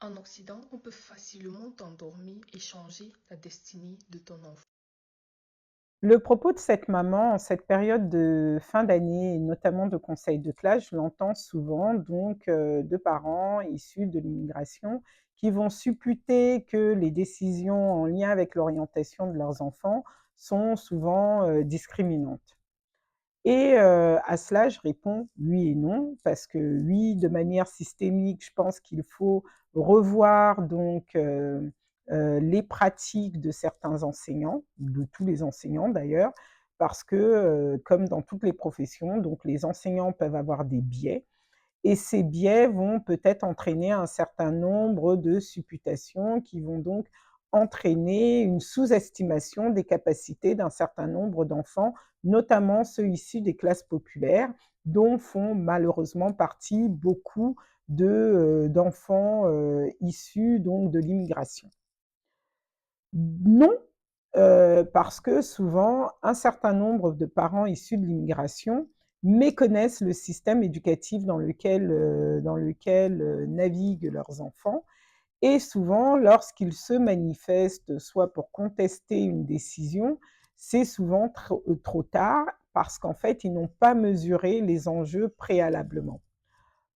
En Occident, on peut facilement t'endormir et changer la destinée de ton enfant. Le propos de cette maman en cette période de fin d'année et notamment de conseil de classe, je l'entends souvent donc de parents issus de l'immigration qui vont supputer que les décisions en lien avec l'orientation de leurs enfants sont souvent discriminantes. Et à cela, je réponds oui et non, parce que oui, de manière systémique, je pense qu'il faut revoir donc les pratiques de certains enseignants, de tous les enseignants d'ailleurs, parce que comme dans toutes les professions, donc les enseignants peuvent avoir des biais et ces biais vont peut-être entraîner un certain nombre de supputations qui vont donc entraîner une sous-estimation des capacités d'un certain nombre d'enfants, notamment ceux issus des classes populaires, dont font malheureusement partie beaucoup d'enfants issus donc de l'immigration. Non, parce que souvent, un certain nombre de parents issus de l'immigration méconnaissent le système éducatif dans lequel naviguent leurs enfants et souvent, lorsqu'ils se manifestent, soit pour contester une décision, c'est souvent trop tard parce qu'en fait, ils n'ont pas mesuré les enjeux préalablement.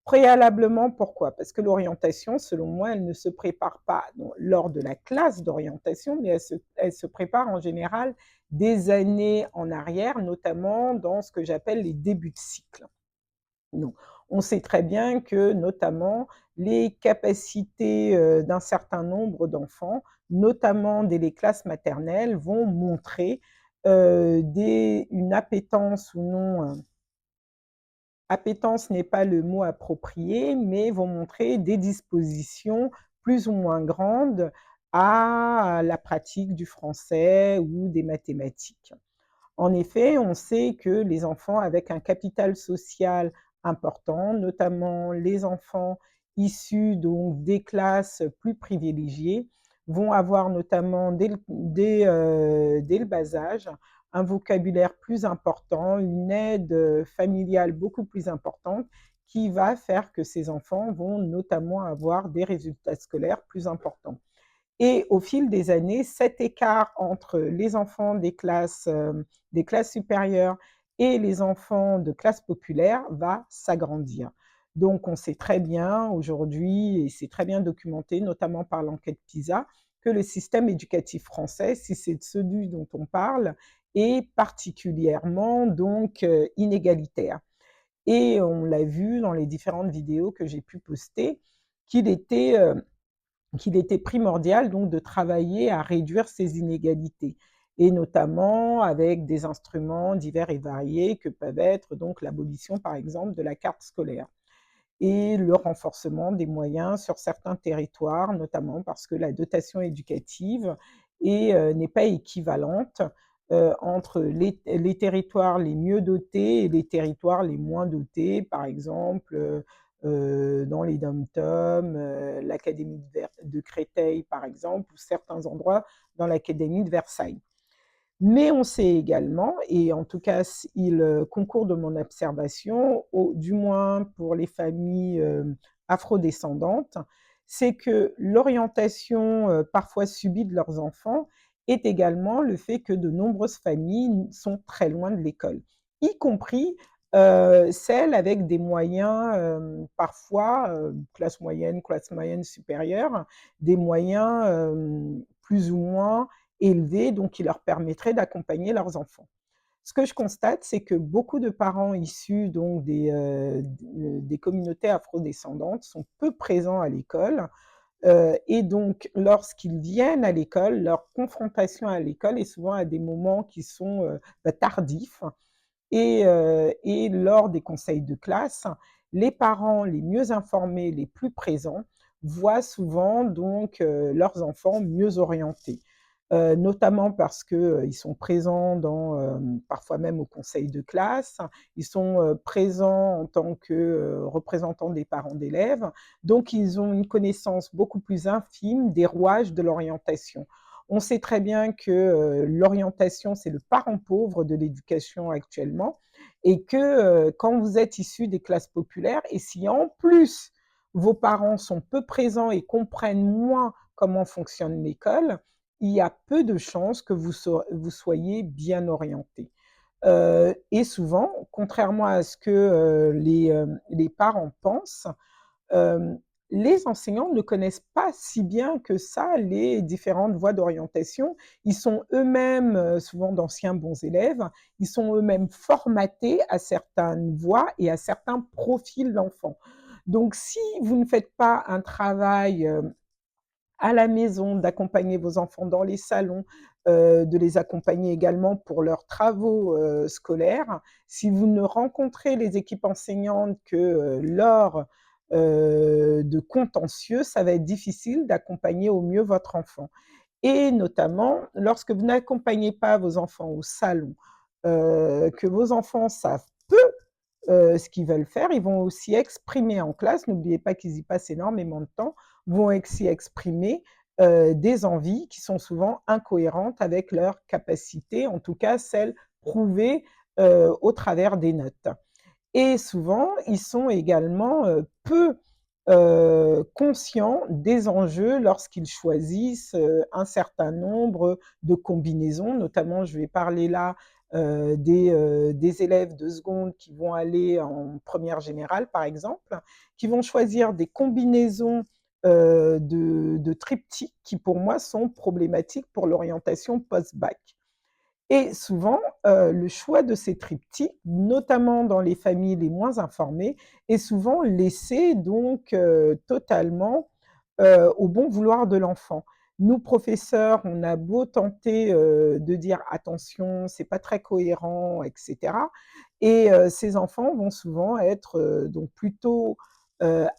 Préalablement, pourquoi? Parce que l'orientation, selon moi, elle ne se prépare pas lors de la classe d'orientation, mais elle se prépare en général des années en arrière, notamment dans ce que j'appelle les débuts de cycle. Donc, on sait très bien que, notamment, les capacités d'un certain nombre d'enfants, notamment dès les classes maternelles, vont montrer une appétence ou non. Appétence n'est pas le mot approprié, mais vont montrer des dispositions plus ou moins grandes à la pratique du français ou des mathématiques. En effet, on sait que les enfants avec un capital social important, notamment les enfants issus donc des classes plus privilégiées, vont avoir notamment dès le bas âge un vocabulaire plus important, une aide familiale beaucoup plus importante qui va faire que ces enfants vont notamment avoir des résultats scolaires plus importants. Et au fil des années, cet écart entre les enfants des classes supérieures et les enfants de classes populaires va s'agrandir. Donc on sait très bien aujourd'hui, et c'est très bien documenté, notamment par l'enquête PISA, que le système éducatif français, si c'est celui dont on parle, est particulièrement donc inégalitaire. Et on l'a vu dans les différentes vidéos que j'ai pu poster, qu'il était qu'il était primordial donc de travailler à réduire ces inégalités et notamment avec des instruments divers et variés que peuvent être donc l'abolition par exemple de la carte scolaire et le renforcement des moyens sur certains territoires, notamment parce que la dotation éducative n'est pas équivalente entre les territoires les mieux dotés et les territoires les moins dotés, par exemple dans les DOM-TOM, l'académie de Créteil par exemple, ou certains endroits dans l'académie de Versailles. Mais on sait également, et en tout cas, il concourt de mon observation, du moins pour les familles afrodescendantes, c'est que l'orientation parfois subie de leurs enfants est également le fait que de nombreuses familles sont très loin de l'école, y compris celles avec des moyens parfois, classe moyenne supérieure, des moyens plus ou moins élevés, donc qui leur permettraient d'accompagner leurs enfants. Ce que je constate, c'est que beaucoup de parents issus donc des communautés afrodescendantes sont peu présents à l'école, et donc lorsqu'ils viennent à l'école, leur confrontation à l'école est souvent à des moments qui sont, tardifs et lors des conseils de classe, les parents les mieux informés, les plus présents, voient souvent donc leurs enfants mieux orientés. Notamment parce que, ils sont présents parfois même au conseil de classe, ils sont, présents en tant que, représentants des parents d'élèves, donc ils ont une connaissance beaucoup plus infime des rouages de l'orientation. On sait très bien que, l'orientation, c'est le parent pauvre de l'éducation actuellement et que, quand vous êtes issu des classes populaires et si en plus vos parents sont peu présents et comprennent moins comment fonctionne l'école, il y a peu de chances que vous soyez bien orienté. Et souvent, contrairement à ce que, les parents pensent, hem, les enseignants ne connaissent pas si bien que ça les différentes voies d'orientation. Ils sont eux-mêmes, souvent d'anciens bons élèves, ils sont eux-mêmes formatés à certaines voies et à certains profils d'enfants. Donc si vous ne faites pas un travail, à la maison, d'accompagner vos enfants dans les salons, de les accompagner également pour leurs travaux, scolaires. Si vous ne rencontrez les équipes enseignantes que, lors, de contentieux, ça va être difficile d'accompagner au mieux votre enfant et notamment lorsque vous n'accompagnez pas vos enfants au salon, que vos enfants savent peu ce qu'ils veulent faire. Ils vont aussi exprimer en classe, n'oubliez pas qu'ils y passent énormément de temps, vont aussi exprimer, des envies qui sont souvent incohérentes avec leurs capacités, en tout cas celles prouvées, au travers des notes. Et souvent, ils sont également, peu, conscients des enjeux lorsqu'ils choisissent, un certain nombre de combinaisons. Notamment, je vais parler là, des élèves de seconde qui vont aller en première générale, par exemple, qui vont choisir des combinaisons, de triptyques qui, pour moi, sont problématiques pour l'orientation post-bac. Et souvent, le choix de ces triptyques, notamment dans les familles les moins informées, est souvent laissé donc, totalement, au bon vouloir de l'enfant. Nous, professeurs, on a beau tenter, de dire: «Attention, c'est pas très cohérent» et cetera et ces enfants vont souvent être, donc plutôt,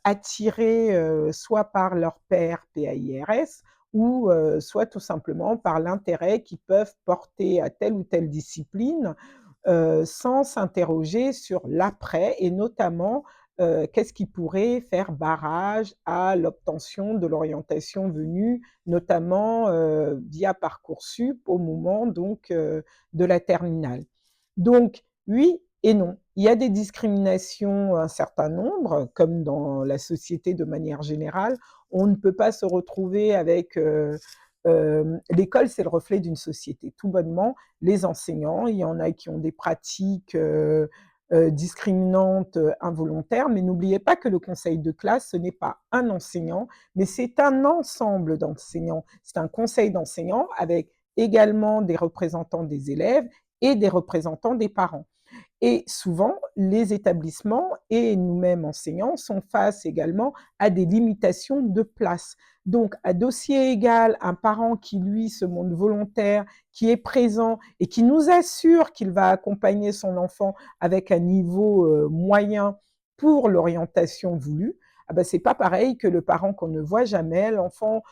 attirés, soit par leur père, PAIRS, ou soit tout simplement par l'intérêt qu'ils peuvent porter à telle ou telle discipline, sans s'interroger sur l'après et notamment, qu'est-ce qui pourrait faire barrage à l'obtention de l'orientation venue, notamment, via Parcoursup au moment donc, de la terminale. Donc oui et non. Il y a des discriminations, un certain nombre, comme dans la société de manière générale. On ne peut pas se retrouver avec, l'école, c'est le reflet d'une société. Tout bonnement, les enseignants, il y en a qui ont des pratiques, discriminantes, involontaires, mais n'oubliez pas que le conseil de classe, ce n'est pas un enseignant, mais c'est un ensemble d'enseignants. C'est un conseil d'enseignants avec également des représentants des élèves et des représentants des parents. Et souvent, les établissements et nous-mêmes enseignants sont face également à des limitations de place. Donc, à dossier égal, un parent qui, lui, se montre volontaire, qui est présent et qui nous assure qu'il va accompagner son enfant avec un niveau, moyen pour l'orientation voulue, ah bah, c'est pas pareil que le parent qu'on ne voit jamais, l'enfant,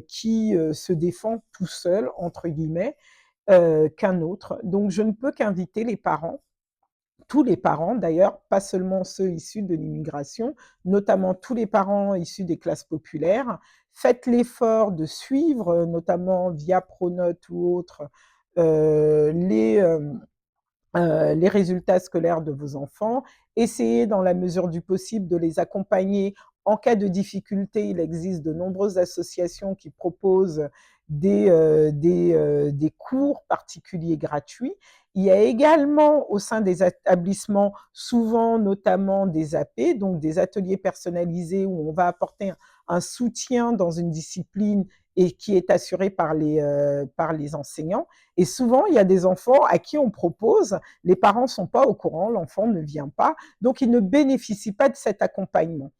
qui, se «défend tout seul» entre guillemets, qu'un autre. Donc je ne peux qu'inviter les parents, tous les parents d'ailleurs, pas seulement ceux issus de l'immigration, notamment tous les parents issus des classes populaires. Faites l'effort de suivre, notamment via Pronote ou autre, les résultats scolaires de vos enfants. Essayez dans la mesure du possible de les accompagner. En cas de difficulté, il existe de nombreuses associations qui proposent des cours particuliers gratuits. Il y a également au sein des établissements, souvent notamment des AP, donc des ateliers personnalisés où on va apporter un soutien dans une discipline et qui est assuré par les enseignants. Et souvent, il y a des enfants à qui on propose, les parents ne sont pas au courant, l'enfant ne vient pas, donc il ne bénéficie pas de cet accompagnement.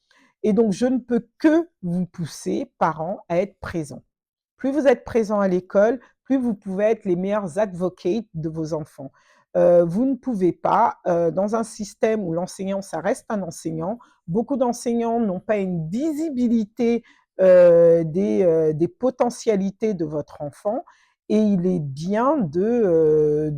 Et donc, je ne peux que vous pousser, parents, à être présents. Plus vous êtes présents à l'école, plus vous pouvez être les meilleurs advocates de vos enfants. Vous ne pouvez pas, dans un système où l'enseignant, ça reste un enseignant, beaucoup d'enseignants n'ont pas une visibilité, des potentialités de votre enfant et il est bien de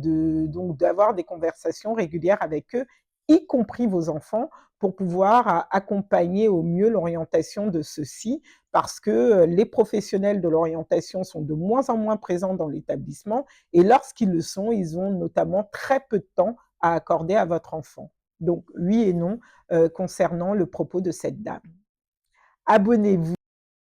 donc d'avoir des conversations régulières avec eux, y compris vos enfants, pour pouvoir accompagner au mieux l'orientation de ceux-ci parce que les professionnels de l'orientation sont de moins en moins présents dans l'établissement et lorsqu'ils le sont, ils ont notamment très peu de temps à accorder à votre enfant. Donc oui et non, concernant le propos de cette dame. Abonnez-vous.